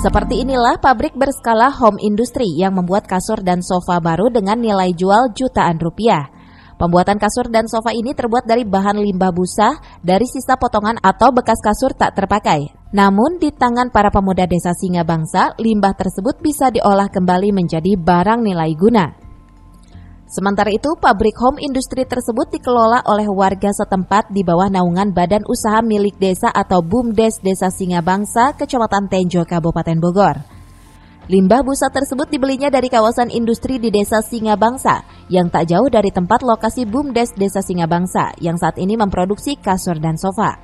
Seperti inilah pabrik berskala home industry yang membuat kasur dan sofa baru dengan nilai jual jutaan rupiah. Pembuatan kasur dan sofa ini terbuat dari bahan limbah busa dari sisa potongan atau bekas kasur tak terpakai. Namun di tangan para pemuda desa Singabangsa, limbah tersebut bisa diolah kembali menjadi barang nilai guna. Sementara itu, pabrik home industry tersebut dikelola oleh warga setempat di bawah naungan Badan Usaha Milik Desa atau BUMDes Desa Singabangsa, Kecamatan Tenjo, Kabupaten Bogor. Limbah busa tersebut dibelinya dari kawasan industri di Desa Singabangsa yang tak jauh dari tempat lokasi BUMDes Desa Singabangsa yang saat ini memproduksi kasur dan sofa.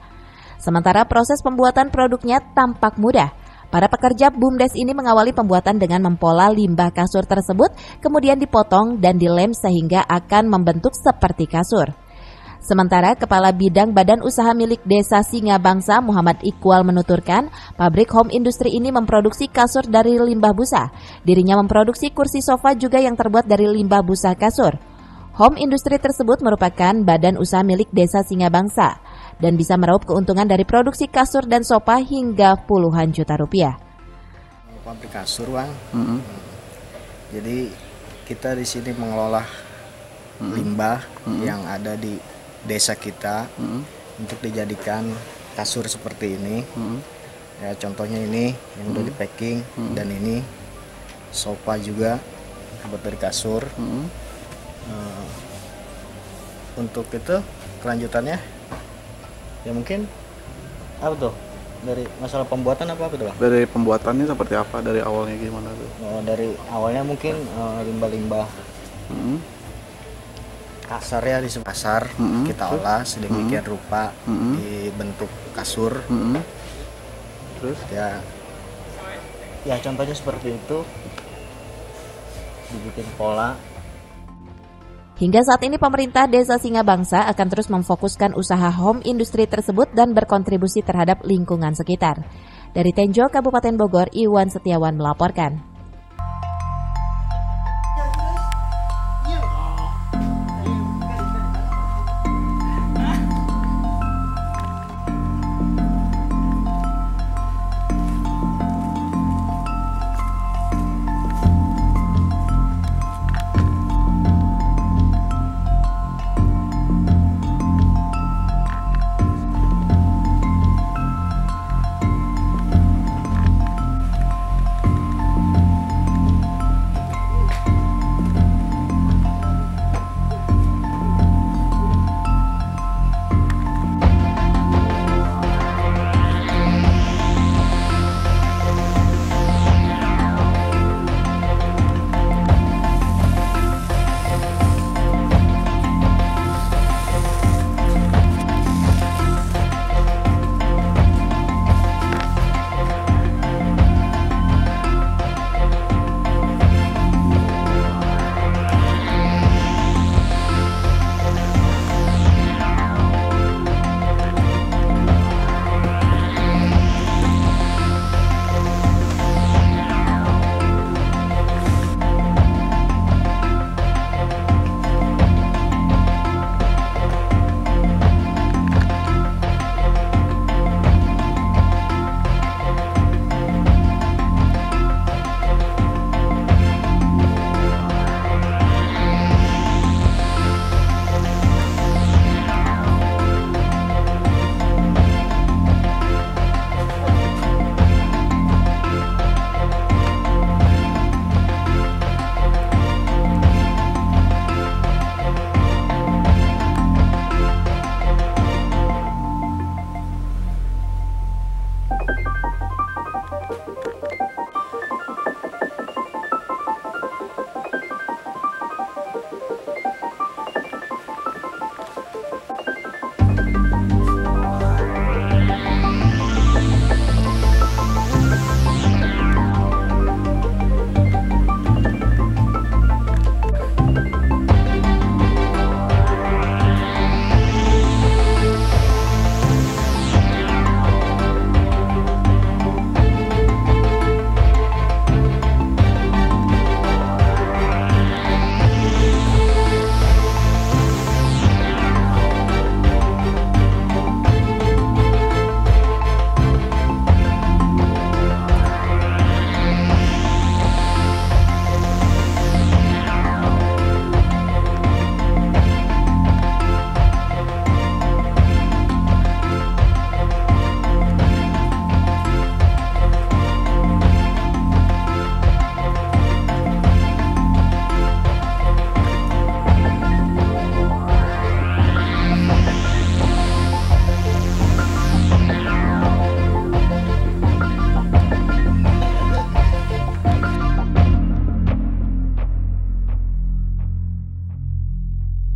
Sementara proses pembuatan produknya tampak mudah. Para pekerja BUMDes ini mengawali pembuatan dengan mempola limbah kasur tersebut, kemudian dipotong dan dilem sehingga akan membentuk seperti kasur. Sementara Kepala Bidang Badan Usaha Milik Desa Singabangsa Muhammad Iqbal menuturkan, pabrik home industry ini memproduksi kasur dari limbah busa. Dirinya memproduksi kursi sofa juga yang terbuat dari limbah busa kasur. Home industry tersebut merupakan badan usaha milik Desa Singabangsa dan bisa meraup keuntungan dari produksi kasur dan sofa hingga puluhan juta rupiah. Pabrik kasur, Bang. Jadi kita di sini mengelola limbah yang ada di desa kita untuk dijadikan kasur seperti ini. Ya, contohnya ini yang udah di packing dan ini sofa juga terbuat dari kasur. Untuk itu kelanjutannya ya mungkin apa tuh, dari masalah pembuatan apa tuh, Bang? Dari pembuatannya seperti apa, dari awalnya gimana tuh? Dari awalnya mungkin limbah-limbah kasar ya, di kasar kita olah sedemikian rupa dibentuk kasur. Terus ya contohnya seperti itu, dibikin pola. Hingga saat ini pemerintah Desa Singabangsa akan terus memfokuskan usaha home industry tersebut dan berkontribusi terhadap lingkungan sekitar. Dari Tenjo, Kabupaten Bogor, Iwan Setiawan melaporkan.